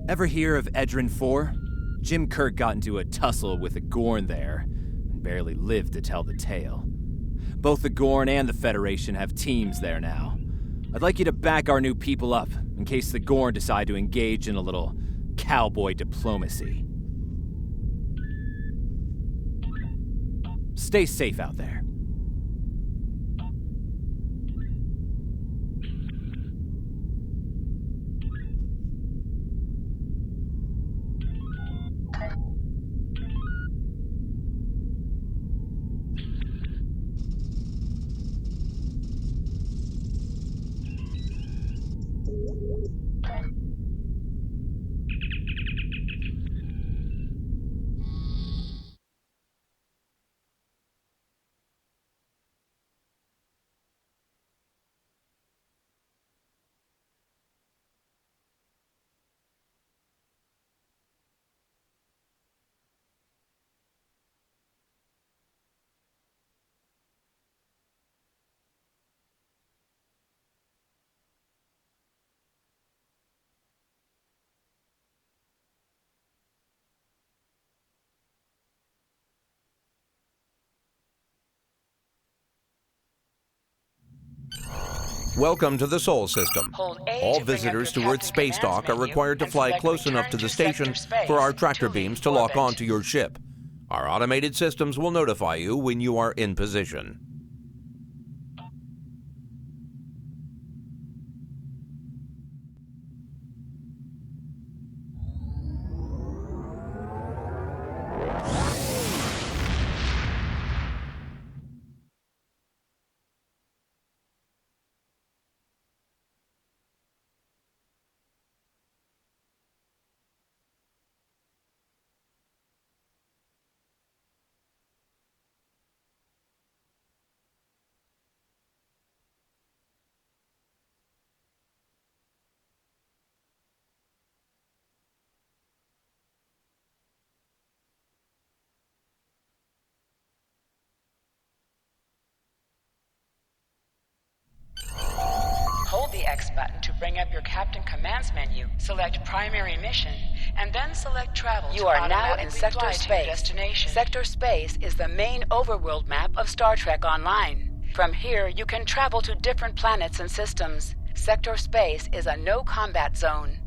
Ever hear of Edrin 4? Jim Kirk got into a tussle with a Gorn there, and barely lived to tell the tale. Both the Gorn and the Federation have teams there now. I'd like you to back our new people up, in case the Gorn decide to engage in a little cowboy diplomacy. Stay safe out there. Welcome to the Sol System. All visitors to Earth's space dock are required to fly close enough to the station for our tractor beams to lock onto your ship. Our automated systems will notify you when you are in position. Hold the X button to bring up your Captain Commands menu, select Primary Mission, and then select Travel. You are now in Sector Space. Sector Space is the main overworld map of Star Trek Online. From here, you can travel to different planets and systems. Sector Space is a no-combat zone.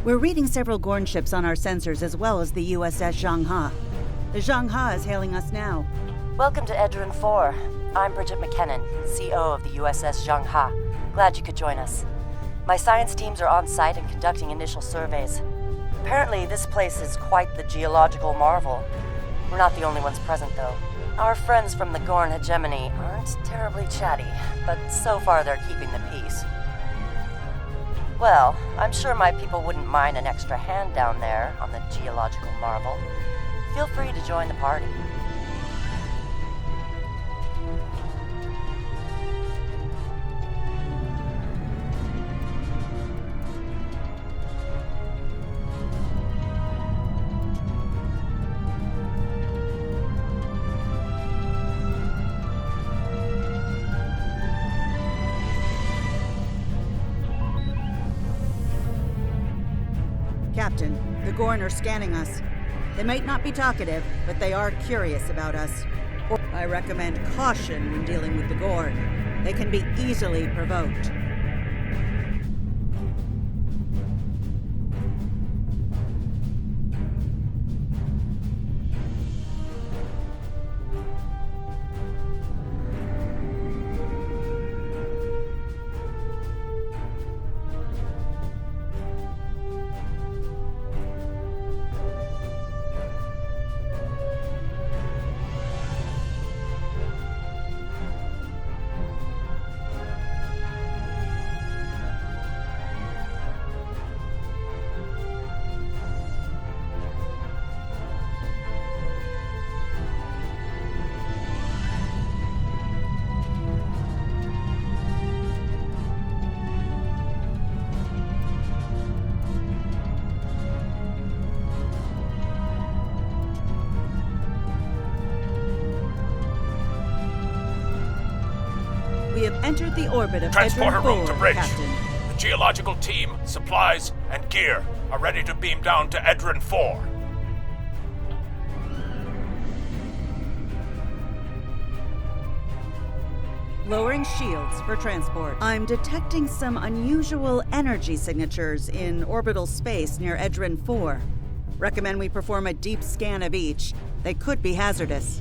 We're reading several Gorn ships on our sensors as well as the USS Zhangha. The Zhangha is hailing us now. Welcome to Edrin 4. I'm Bridget McKinnon, CO of the USS Zhangha. Glad you could join us. My science teams are on site and conducting initial surveys. Apparently, this place is quite the geological marvel. We're not the only ones present, though. Our friends from the Gorn hegemony aren't terribly chatty, but so far they're keeping the peace. Well, I'm sure my people wouldn't mind an extra hand down there on the geological marvel. Feel free to join the party. Captain, the Gorn are scanning us. They might not be talkative, but they are curious about us. I recommend caution when dealing with the Gorn. They can be easily provoked. We have entered the orbit of Transporter Edwin room to 4, bridge. Captain. The geological team, supplies, and gear are ready to beam down to Edrin 4. Lowering shields for transport. I'm detecting some unusual energy signatures in orbital space near Edrin 4. Recommend we perform a deep scan of each. They could be hazardous.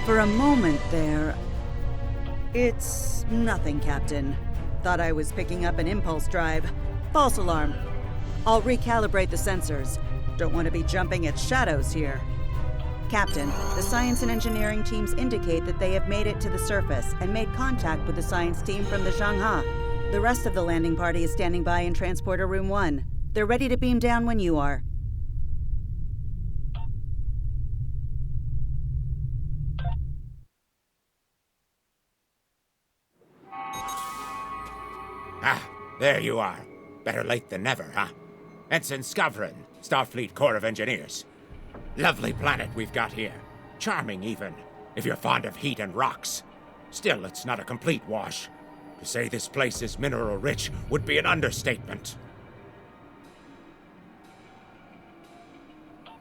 For a moment there... It's nothing, Captain. Thought I was picking up an impulse drive. False alarm. I'll recalibrate the sensors. Don't want to be jumping at shadows here. Captain, the science and engineering teams indicate that they have made it to the surface and made contact with the science team from the Zhangha. The rest of the landing party is standing by in Transporter Room 1. They're ready to beam down when you are. Ah, there you are. Better late than never, huh? Ensign Skavron, Starfleet Corps of Engineers. Lovely planet we've got here. Charming, even. if you're fond of heat and rocks. Still, it's not a complete wash. To say this place is mineral-rich would be an understatement.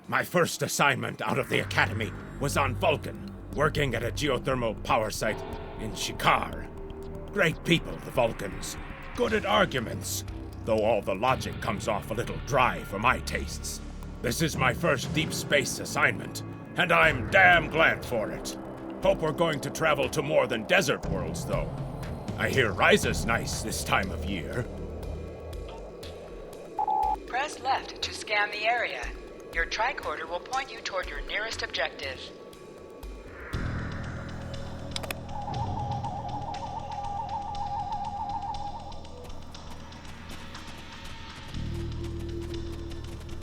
My first assignment out of the Academy was on Vulcan, working at a geothermal power site in Shikar. Great people, the Vulcans. Good at arguments, though all the logic comes off a little dry for my tastes. This is my first deep space assignment, and I'm damn glad for it. Hope we're going to travel to more than desert worlds, though. I hear Ryza's nice this time of year. Press left to scan the area. Your tricorder will point you toward your nearest objective.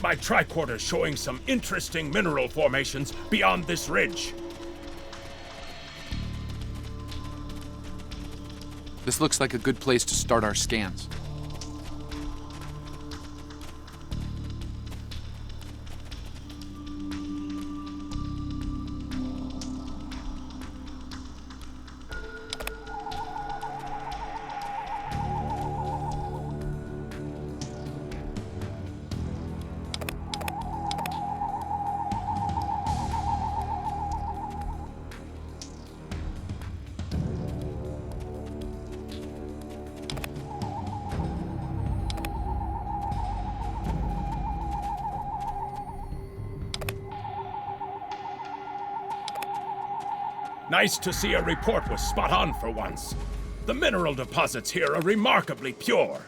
My tricorder's showing some interesting mineral formations beyond this ridge. This looks like a good place to start our scans. Nice to see a report was spot on for once. The mineral deposits here are remarkably pure.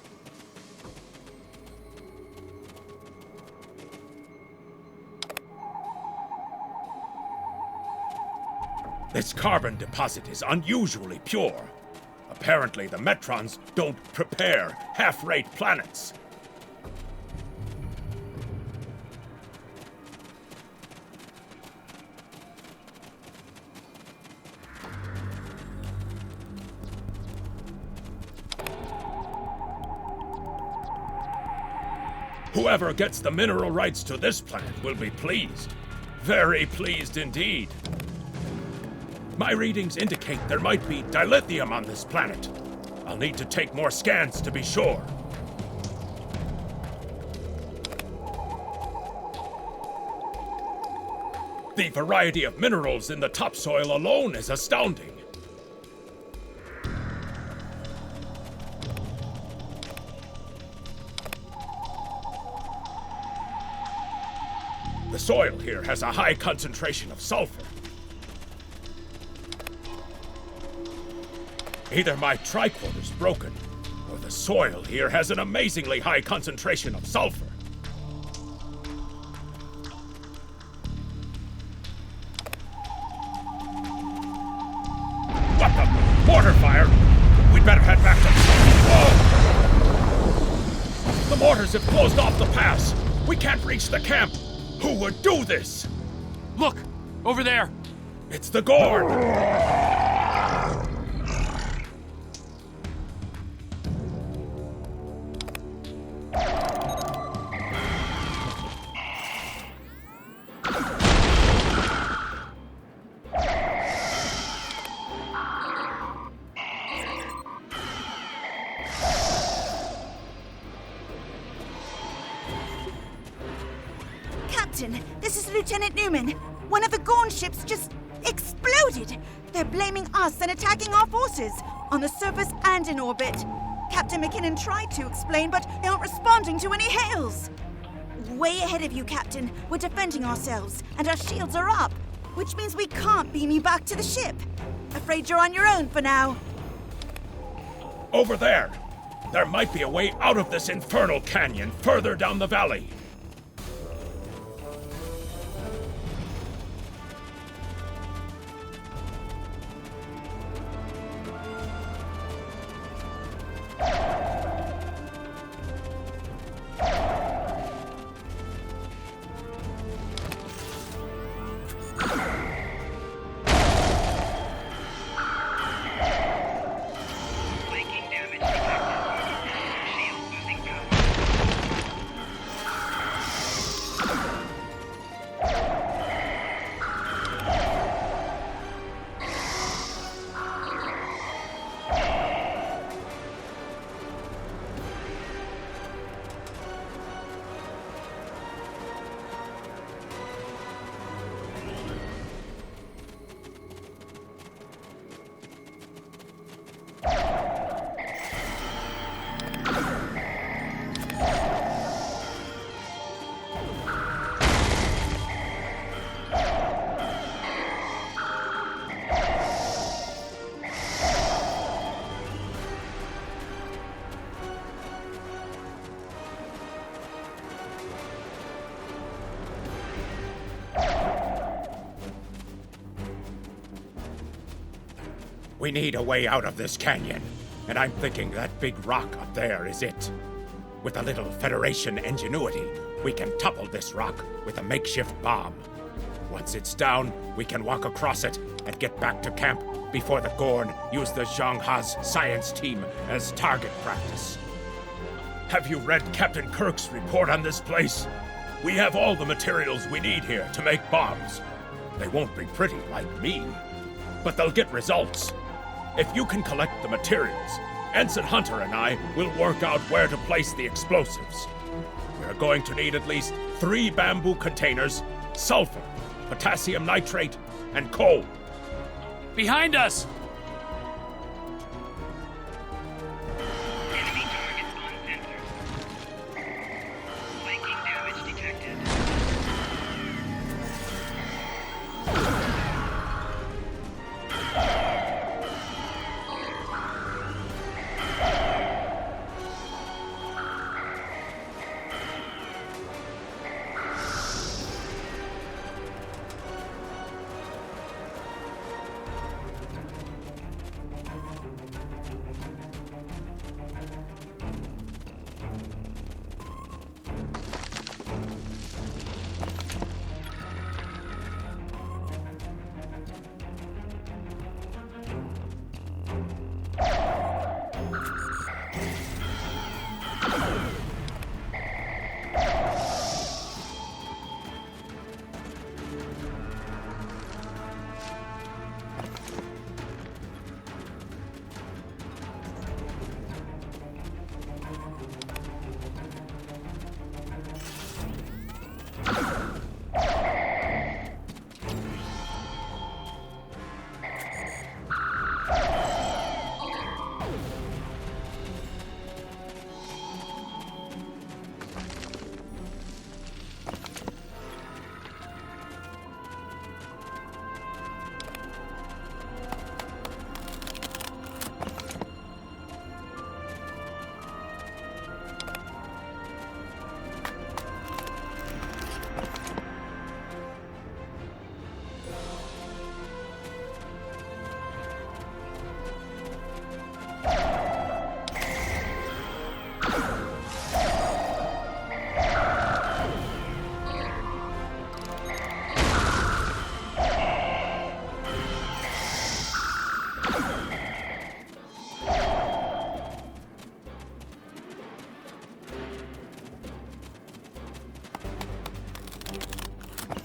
This carbon deposit is unusually pure. Apparently, the Metrons don't prepare half-rate planets. Whoever gets the mineral rights to this planet will be pleased. Very pleased indeed. My readings indicate there might be dilithium on this planet. I'll need to take more scans to be sure. The variety of minerals in the topsoil alone is astounding. The soil here has a high concentration of sulfur. Either my tricorder's broken, or the soil here has an amazingly high concentration of sulfur. What the? Mortar fire? We'd better head back to... Whoa! The mortars have closed off the pass. We can't reach the camp. Who would do this? Look! Over there! It's the Gorn! This is Lieutenant Newman. One of the Gorn ships just exploded. They're blaming us and attacking our forces, on the surface and in orbit. Captain McKinnon tried to explain, but they aren't responding to any hails. Way ahead of you, Captain. We're defending ourselves, and our shields are up, which means we can't beam you back to the ship. Afraid you're on your own for now. Over there! There might be a way out of this infernal canyon further down the valley. We need a way out of this canyon, and I'm thinking that big rock up there is it. With a little Federation ingenuity, we can topple this rock with a makeshift bomb. Once it's down, we can walk across it and get back to camp before the Gorn use the Zhangha's science team as target practice. Have you read Captain Kirk's report on this place? We have all the materials we need here to make bombs. They won't be pretty like me, but they'll get results. If you can collect the materials, Ensign Hunter and I will work out where to place the explosives. We're going to need at least 3 bamboo containers, sulfur, potassium nitrate, and coal. Behind us! Enemy targets on sensors. Flanking damage detected.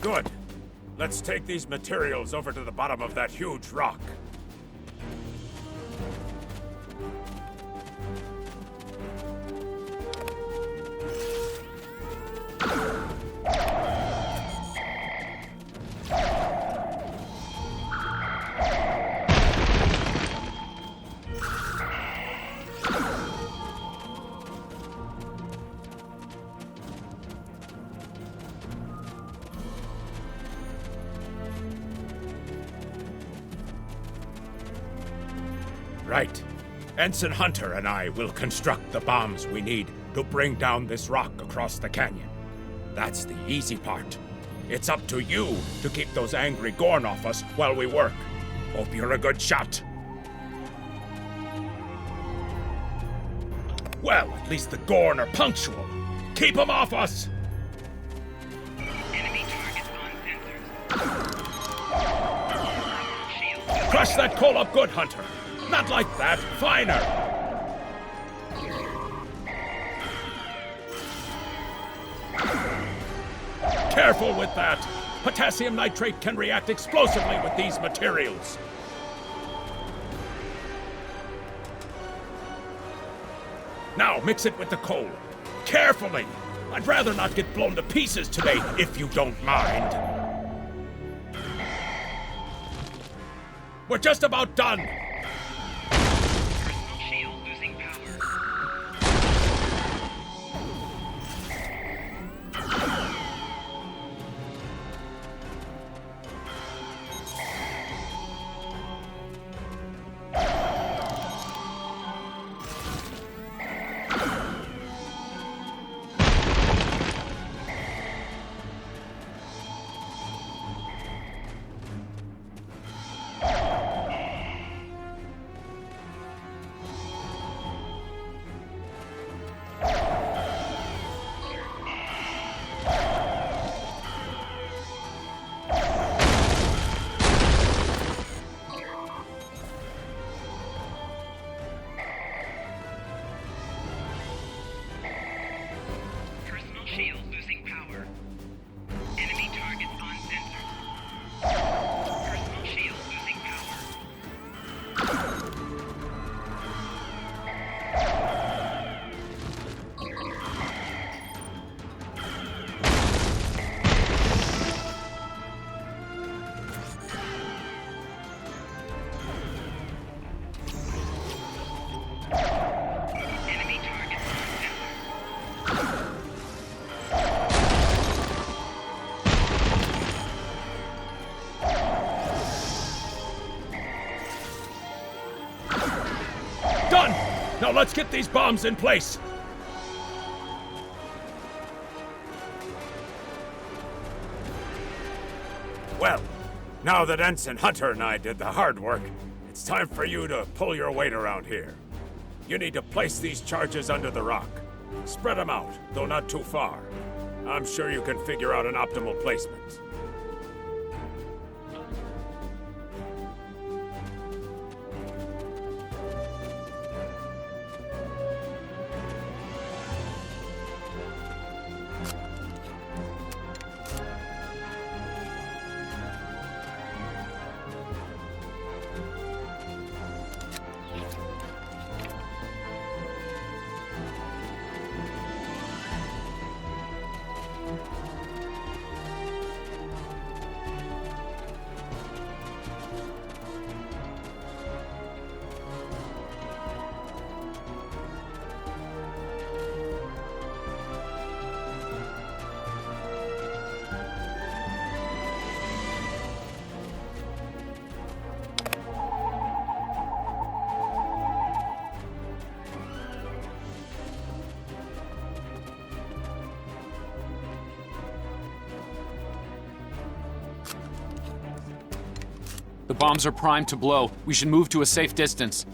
Good. Let's take these materials over to the bottom of that huge rock. Right. Ensign Hunter and I will construct the bombs we need to bring down this rock across the canyon. That's the easy part. It's up to you to keep those angry Gorn off us while we work. Hope you're a good shot. Well, at least the Gorn are punctual. Keep them off us! Enemy targets on sensors. Shield. Crush that coal up good, Hunter. Not like that. Finer. Careful with that. Potassium nitrate can react explosively with these materials. Now mix it with the coal. Carefully. I'd rather not get blown to pieces today, if you don't mind. We're just about done. Shield losing power. Now let's get these bombs in place! Well, now that Ensign Hunter and I did the hard work, it's time for you to pull your weight around here. You need to place these charges under the rock. Spread them out, though not too far. I'm sure you can figure out an optimal placement. The bombs are primed to blow. We should move to a safe distance.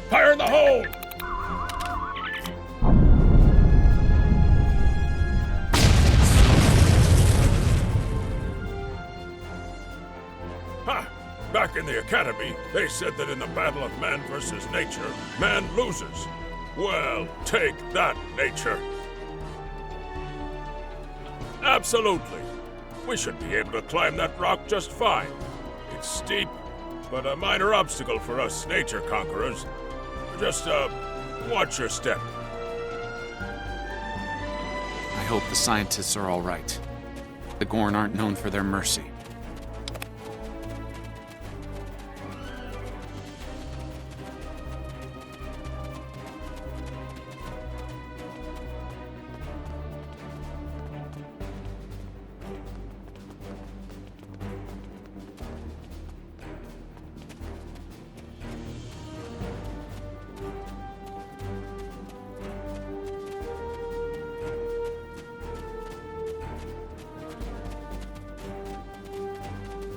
Fire in the hole! Back in the Academy, they said that in the battle of man versus nature, man loses. Well, take that, nature. Absolutely. We should be able to climb that rock just fine. It's steep, but a minor obstacle for us nature conquerors. Just, watch your step. I hope the scientists are all right. The Gorn aren't known for their mercy.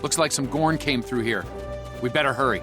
Looks like some Gorn came through here. We better hurry.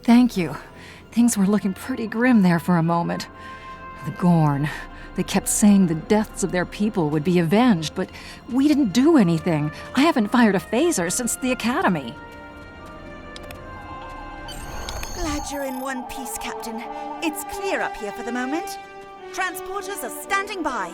Thank you. Things were looking pretty grim there for a moment. The Gorn. They kept saying the deaths of their people would be avenged, but we didn't do anything. I haven't fired a phaser since the Academy. Glad you're in one piece, Captain. It's clear up here for the moment. Transporters are standing by.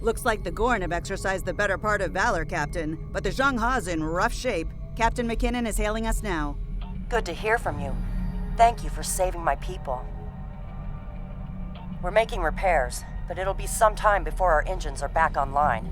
Looks like the Gorn have exercised the better part of valor, Captain, but the Zhang Ha's in rough shape. Captain McKinnon is hailing us now. Good to hear from you. Thank you for saving my people. We're making repairs, but it'll be some time before our engines are back online.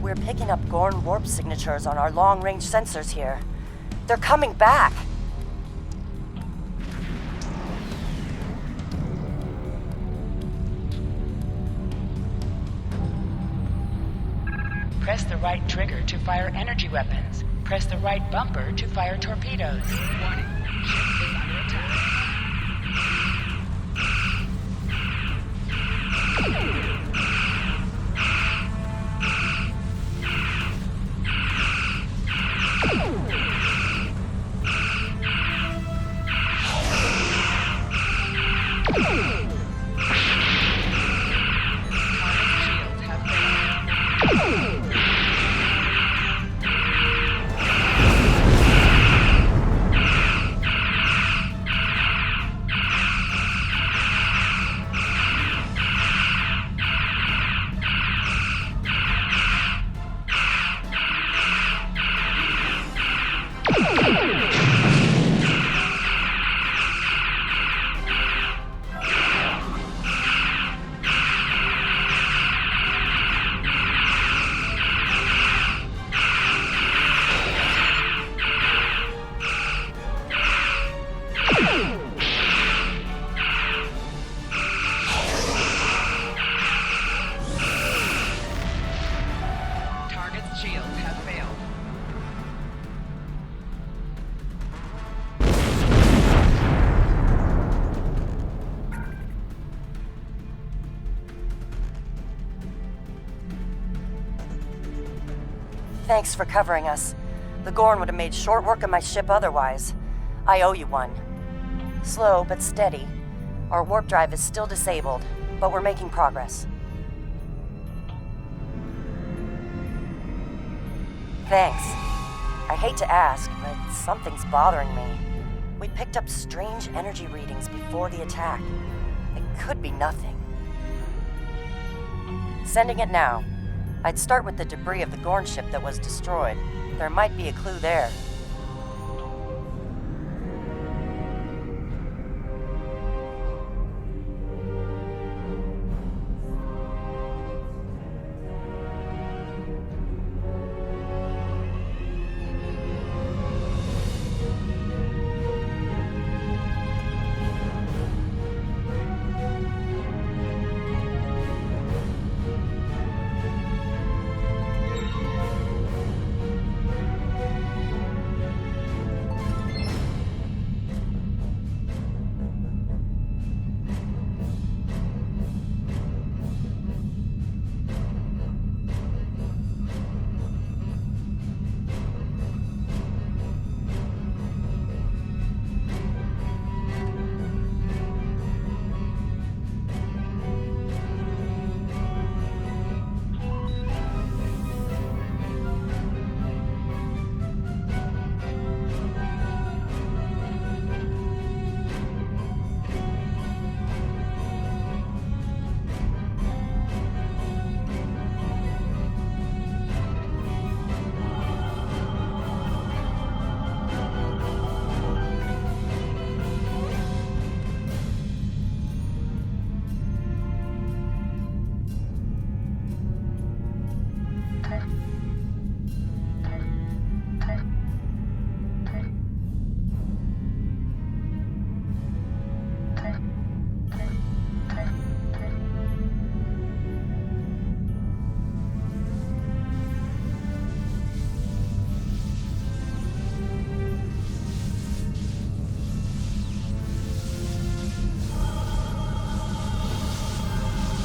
We're picking up Gorn warp signatures on our long-range sensors here. They're coming back! Press the right trigger to fire energy weapons. Press the right bumper to fire torpedoes. Warning, ship is under attack. Target's shields have failed. Thanks for covering us. The Gorn would have made short work of my ship otherwise. I owe you one. Slow but steady. Our warp drive is still disabled, but we're making progress. Thanks. I hate to ask, but something's bothering me. We picked up strange energy readings before the attack. It could be nothing. Sending it now. I'd start with the debris of the Gorn ship that was destroyed. There might be a clue there.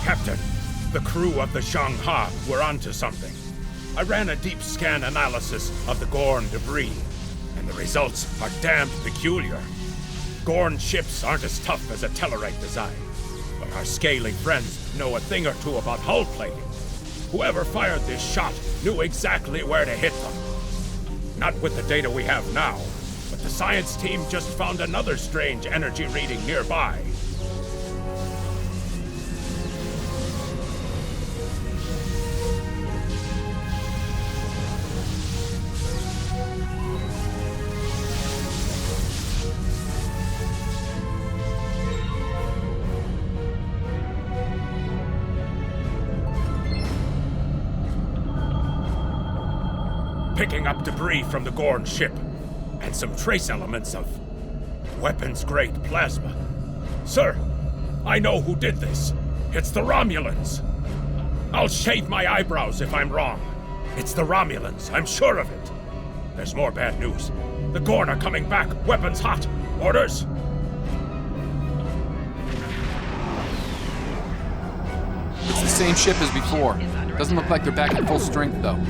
Captain, the crew of the Zhang-Ha were onto something. I ran a deep scan analysis of the Gorn debris, and the results are damned peculiar. Gorn ships aren't as tough as a Tellarite design, but our scaly friends know a thing or two about hull plating. Whoever fired this shot knew exactly where to hit them. Not with the data we have now, but the science team just found another strange energy reading nearby. picking up debris from the Gorn ship, and some trace elements of weapons-grade plasma. Sir, I know who did this. It's the Romulans. I'll shave my eyebrows if I'm wrong. It's the Romulans, I'm sure of it. There's more bad news. The Gorn are coming back, weapons hot. Orders? It's the same ship as before. Doesn't look like they're back at full strength, though.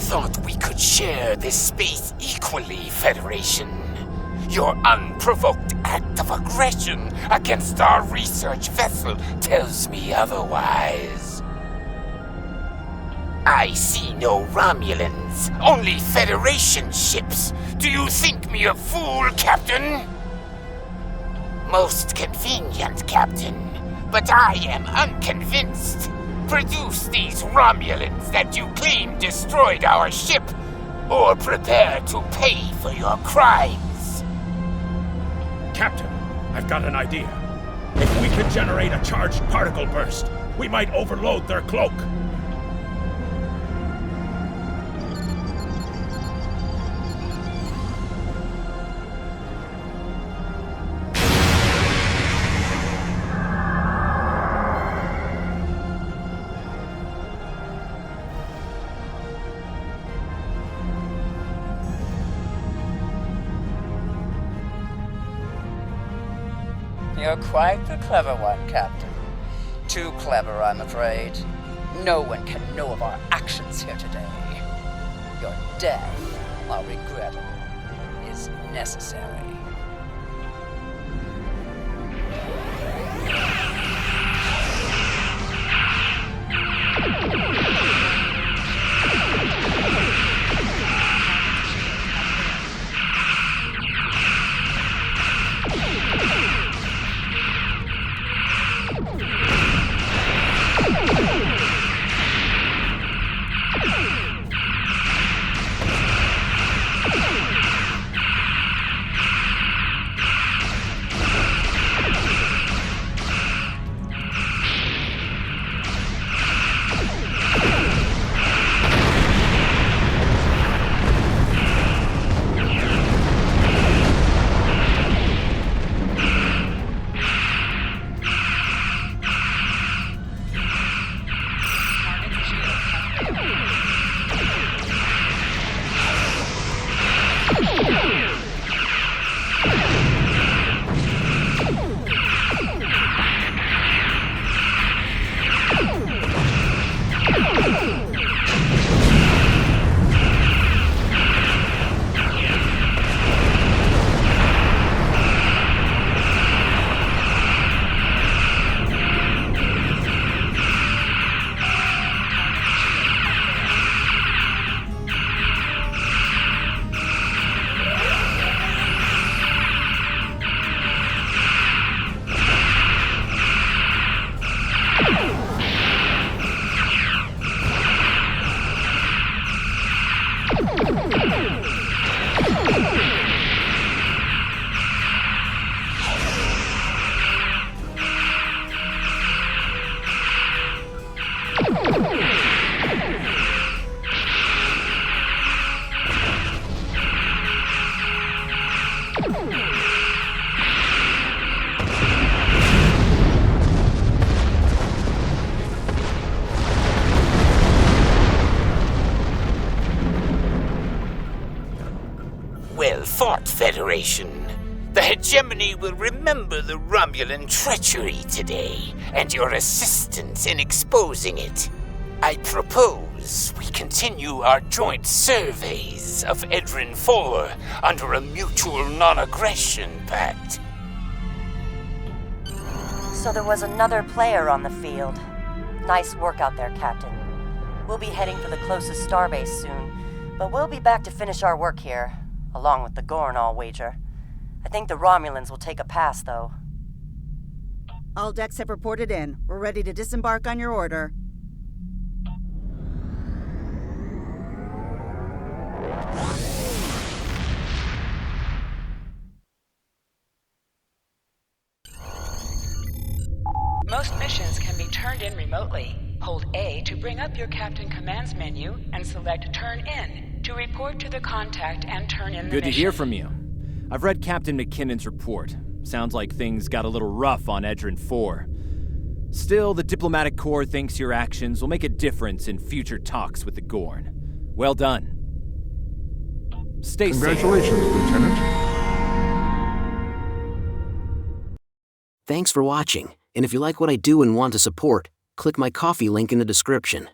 Thought we could share this space equally, Federation. Your unprovoked act of aggression against our research vessel tells me otherwise. I see no Romulans, only Federation ships. Do you think me a fool, Captain? Most convenient, Captain, but I am unconvinced. Produce these Romulans that you claim destroyed our ship, or prepare to pay for your crimes. Captain, I've got an idea. If we could generate a charged particle burst, we might overload their cloak. You're quite the clever one, Captain. Too clever, I'm afraid. No one can know of our actions here today. Your death, while regrettable, is necessary. not, Federation. The hegemony will remember the Romulan treachery today, and your assistance in exposing it. I propose we continue our joint surveys of Edrin 4 under a mutual non-aggression pact. So there was another player on the field. Nice work out there, Captain. We'll be heading for the closest starbase soon, but we'll be back to finish our work here, along with the Gorn, I'll wager. I think the Romulans will take a pass, though. All decks have reported in. We're ready to disembark on your order. Most missions can be turned in remotely. Hold A to bring up your Captain Commands menu and select Turn In to report to the contact and turn in the Good to mission. hear from you. I've read Captain McKinnon's report. Sounds like things got a little rough on Edrin 4. Still, the diplomatic corps thinks your actions will make a difference in future talks with the Gorn. Well done. Stay safe. Congratulations, Lieutenant. Thanks for watching, and if you like what I do and want to support, click my Ko-fi link in the description.